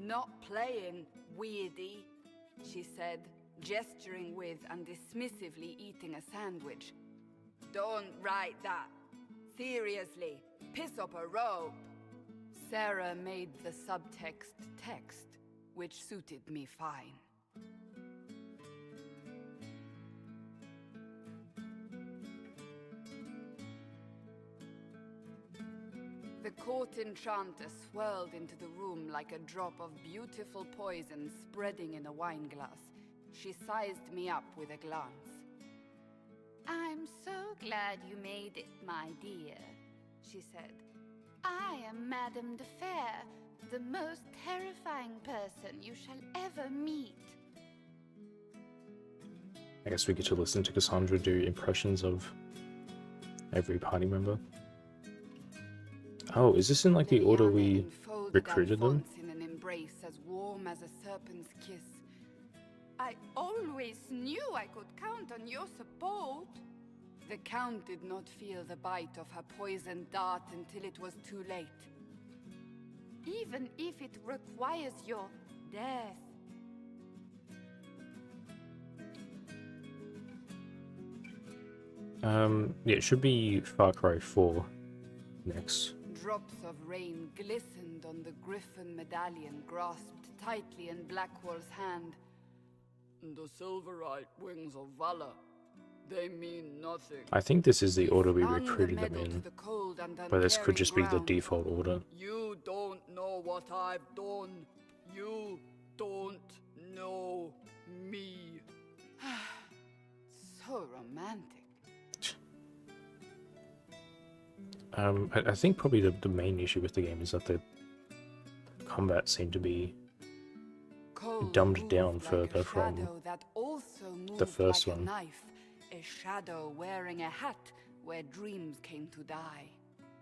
Speaker 3: Not playing, weirdy, she said, gesturing with and dismissively eating a sandwich. Don't write that. Seriously, piss up a rope. Sarah made the subtext text, which suited me fine. The court enchanter swirled into the room like a drop of beautiful poison spreading in a wineglass. She sized me up with a glance. I'm so glad you made it, my dear, she said. I am Madame de Fair, the most terrifying person you shall ever meet.
Speaker 1: I guess we get to listen to Cassandra do impressions of every party member. Oh, is this in like the order we recruited them?
Speaker 3: In an embrace as warm as a serpent's kiss. I always knew I could count on your support. The Count did not feel the bite of her poisoned dart until it was too late. Even if it requires your death.
Speaker 1: Yeah, it should be Far Cry 4 next.
Speaker 3: Drops of rain glistened on the griffin medallion grasped tightly in Blackwall's hand. The silverite wings of valor. They mean nothing.
Speaker 1: I think this is the order we recruited them in, but this could just be the default order.
Speaker 3: You don't know what I've done. You don't know me. So romantic.
Speaker 1: I think probably the main issue with the game is that the combat seemed to be dumbed down further from the first one.
Speaker 3: A shadow wearing a hat where dreams came to die.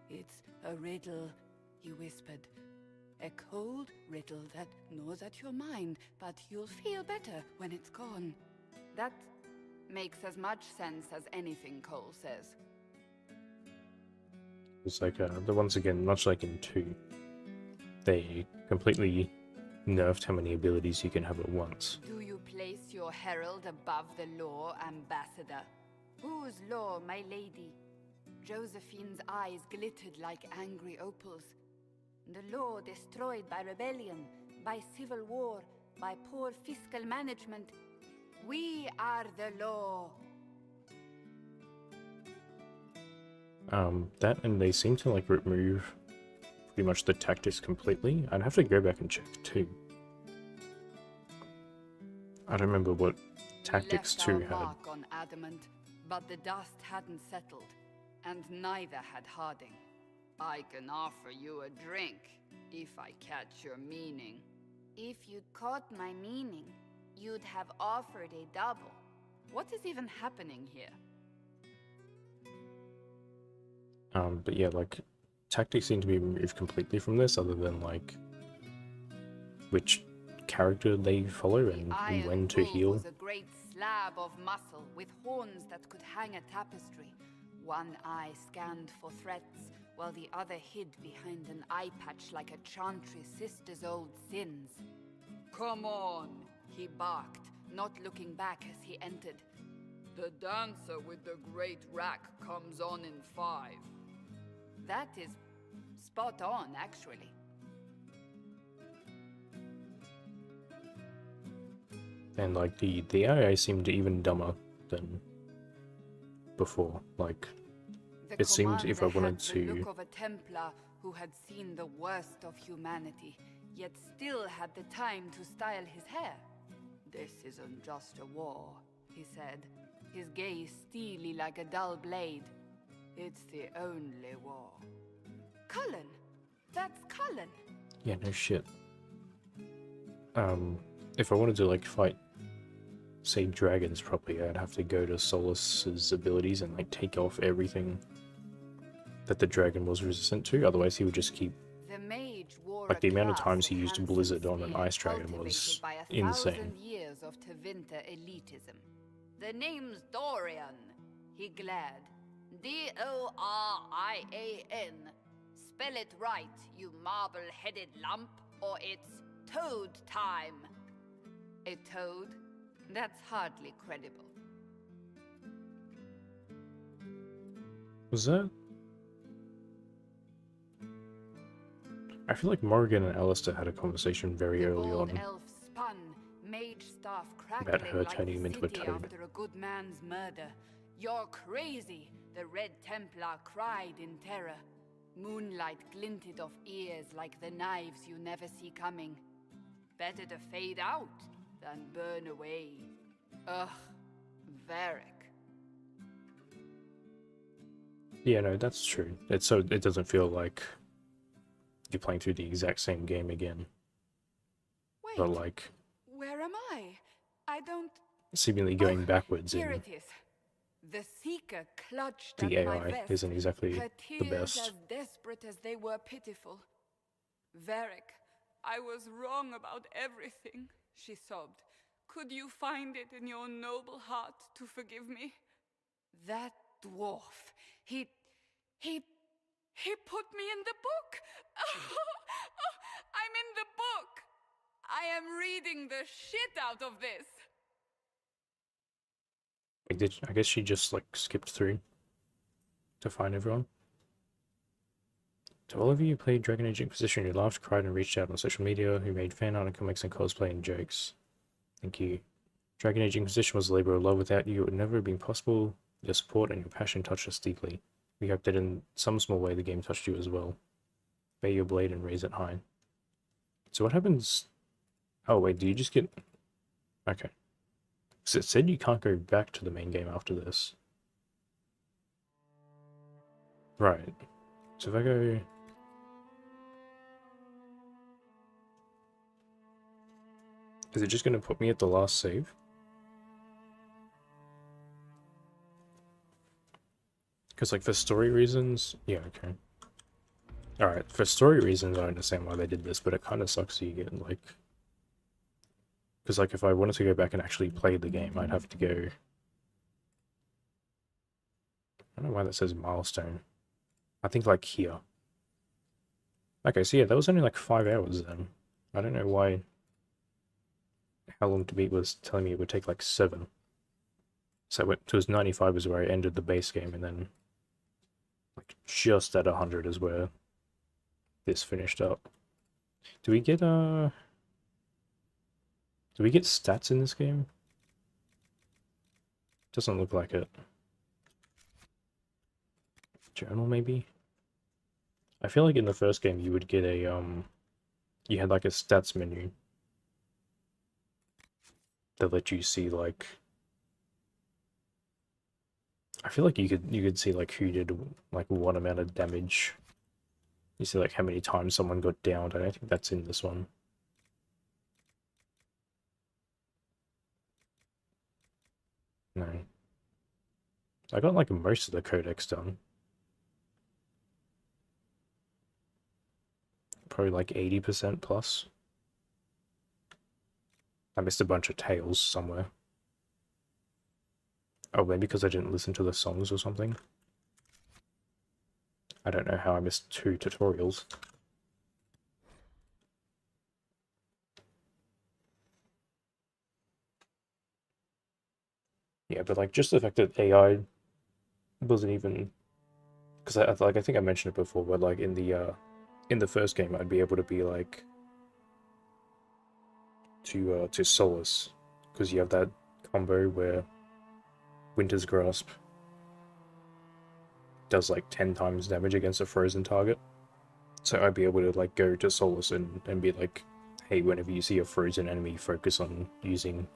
Speaker 3: It's a riddle, he whispered. A cold riddle that gnaws at your mind, but you'll feel better when it's gone. That makes as much sense as anything Cole says.
Speaker 1: It's like, once again, much like in 2, they completely nerfed how many abilities you can have at once.
Speaker 3: Do you place your herald above the law, ambassador? Whose law, my lady? Josephine's eyes glittered like angry opals. The law destroyed by rebellion, by civil war, by poor fiscal management. We are the law.
Speaker 1: That, and they seem to like remove pretty much the tactics completely. I'd have to go back and check too. I don't remember what tactics 2 had.
Speaker 3: Mark on adamant, but the dust hadn't settled, and neither had Harding. I can offer you a drink, if I catch your meaning. If you'd caught my meaning, you'd have offered a double. What is even happening here?
Speaker 1: But yeah, like, tactics seem to be removed completely from this, other than, like, which character they follow and when to heal.
Speaker 3: Was a great slab of muscle with horns that could hang a tapestry. One eye scanned for threats, while the other hid behind an eye patch like a chantry sister's old sins. Come on, he barked, not looking back as he entered. The dancer with the great rack comes on in 5. That is spot on, actually.
Speaker 1: And like the AI seemed even dumber than before. Like, it seemed if I wanted
Speaker 3: the
Speaker 1: to...
Speaker 3: look of a Templar who had seen the worst of humanity, yet still had the time to style his hair. This isn't just a war, he said, his gaze steely like a dull blade. It's the only war. Cullen! That's Cullen!
Speaker 1: Yeah, no shit. If I wanted to, like, fight, say, dragons properly, I'd have to go to Solus's abilities and, like, take off everything that the dragon was resistant to, otherwise he would just keep...
Speaker 3: The mage wore
Speaker 1: Like, the
Speaker 3: a
Speaker 1: amount of
Speaker 3: class
Speaker 1: times he
Speaker 3: of
Speaker 1: used
Speaker 3: handsome
Speaker 1: Blizzard on an
Speaker 3: spear
Speaker 1: ice dragon was
Speaker 3: cultivated by 1,000
Speaker 1: insane.
Speaker 3: years of Tevinter elitism. The name's Dorian, he glared. D-O-R-I-A-N. Spell it right, you marble-headed lump, or it's toad time. A toad? That's hardly credible.
Speaker 1: Was that... I feel like Morgan and Alistair had a conversation very early
Speaker 3: Old
Speaker 1: on
Speaker 3: elf spun, mage staff
Speaker 1: about
Speaker 3: crackling
Speaker 1: her
Speaker 3: like
Speaker 1: turning him into a
Speaker 3: city
Speaker 1: toad.
Speaker 3: after a good man's murder. You're crazy, the Red Templar cried in terror. Moonlight glinted off ears like the knives you never see coming. Better to fade out than burn away. Ugh, Varric.
Speaker 1: Yeah, no, that's true. It's so it doesn't feel like you're playing through the exact same game again.
Speaker 3: Wait,
Speaker 1: But like
Speaker 3: where am I? I don't...
Speaker 1: seemingly going backwards
Speaker 3: Here
Speaker 1: in
Speaker 3: it is. The Seeker clutched
Speaker 1: the
Speaker 3: at my
Speaker 1: AI
Speaker 3: vest.
Speaker 1: isn't exactly
Speaker 3: Her
Speaker 1: the
Speaker 3: tears
Speaker 1: best.
Speaker 3: as desperate as they were pitiful. Varric, I was wrong about everything, she sobbed. Could you find it in your noble heart to forgive me? That dwarf, he put me in the book! I'm in the book! I am reading the shit out of this!
Speaker 1: Like, I guess she just like skipped through to find everyone. To all of you who played Dragon Age Inquisition, who laughed, cried, and reached out on social media, who made fan art and comics and cosplay and jokes. Thank you. Dragon Age Inquisition was a labor of love. Without you, it would never have been possible. Your support and your passion touched us deeply. We hope that in some small way the game touched you as well. Bear your blade and raise it high. So what happens... Oh wait, do you just get... Okay. So it said you can't go back to the main game after this. Right. So if I go... Is it just going to put me at the last save? Because, like, for story reasons... Yeah, okay. Alright, for story reasons, I understand why they did this, but it kind of sucks you get, like... Because, like, if I wanted to go back and actually play the game, I'd have to go... I don't know why that says milestone. I think, like, here. Okay, so yeah, that was only, like, 5 hours then. I don't know why... How long to beat was telling me it would take, like, 7. So it was 95 is where I ended the base game, and then... Like, just at 100 is where... this finished up. Do we get, Do we get stats in this game? Doesn't look like it. Journal, maybe? I feel like in the first game you would get a, you had like a stats menu that let you see like, I feel like you could see like who did like what amount of damage. You see like how many times someone got downed. I don't think that's in this one. No. I got like most of the codex done. Probably like 80% plus. I missed a bunch of tales somewhere. Oh, maybe because I didn't listen to the songs or something. I don't know how I missed 2 tutorials. Yeah, but like just the fact that AI wasn't even, because I think I mentioned it before, but like in the first game I'd be able to be like to Solus, because you have that combo where Winter's Grasp does like 10 times damage against a frozen target. So I'd be able to like go to Solus and be like, hey, whenever you see a frozen enemy, focus on using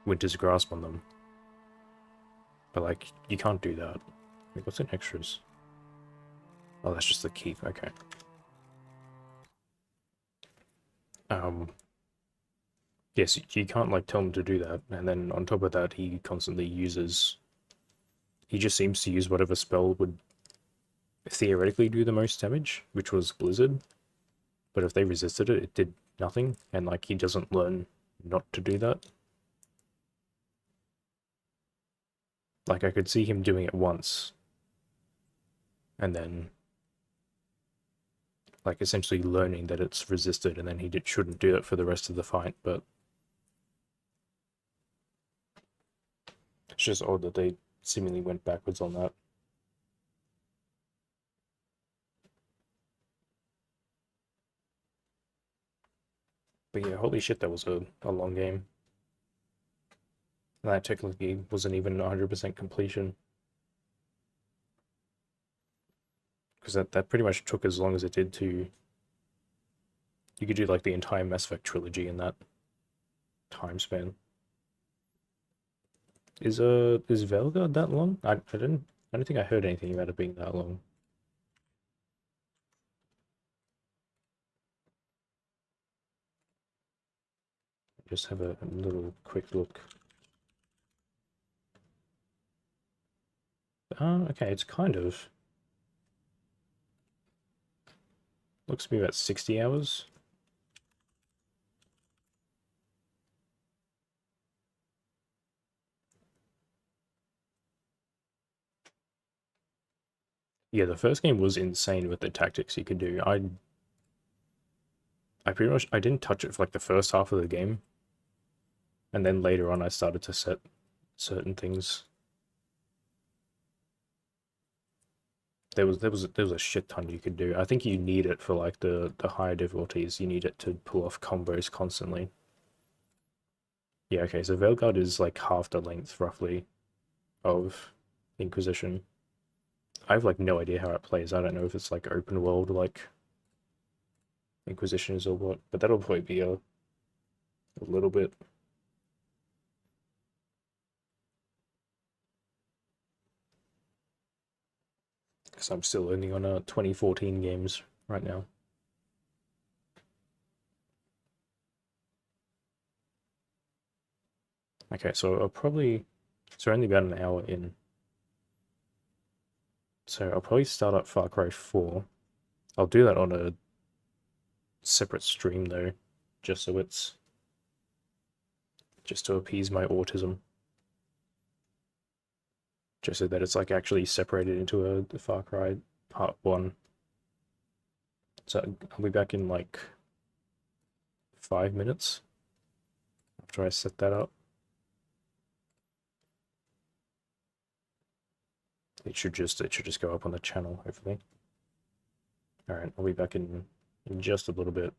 Speaker 1: Winter's Grasp on them. But like, you can't do that. Wait, what's in extras? Oh, that's just the keep, okay. Yes, you can't like tell him to do that, and then on top of that he constantly uses, he just seems to use whatever spell would theoretically do the most damage, which was Blizzard. But if they resisted it, it did nothing, and like he doesn't learn not to do that. Like I could see him doing it once, and then like essentially learning that it's resisted, and then he shouldn't do it for the rest of the fight, but it's just odd that they seemingly went backwards on that. But yeah, holy shit, that was a long game. And that technically wasn't even 100% completion. Because that pretty much took as long as it did to... You could do like the entire Mass Effect trilogy in that time span. Is Velga that long? I don't think I heard anything about it being that long. Just have a little quick look. Okay, it's kind of... Looks to be about 60 hours. Yeah, the first game was insane with the tactics you could do. I pretty much, I didn't touch it for like the first half of the game. And then later on I started to set certain things. There was a shit ton you could do. I think you need it for like the higher difficulties. You need it to pull off combos constantly. Yeah, okay, so Veilguard is like half the length roughly of Inquisition. I have like no idea how it plays. I don't know if it's like open world like Inquisition is or what, but that'll probably be a little bit. Because I'm still only on 2014 games right now. Okay, so I'll probably, so only about an hour in. So I'll probably start up Far Cry 4. I'll do that on a separate stream though, just so it's, just to appease my autism. Just so that it's like actually separated into a Far Cry Part 1. So I'll be back in like 5 minutes after I set that up. It should just go up on the channel, hopefully. Alright, I'll be back in just a little bit.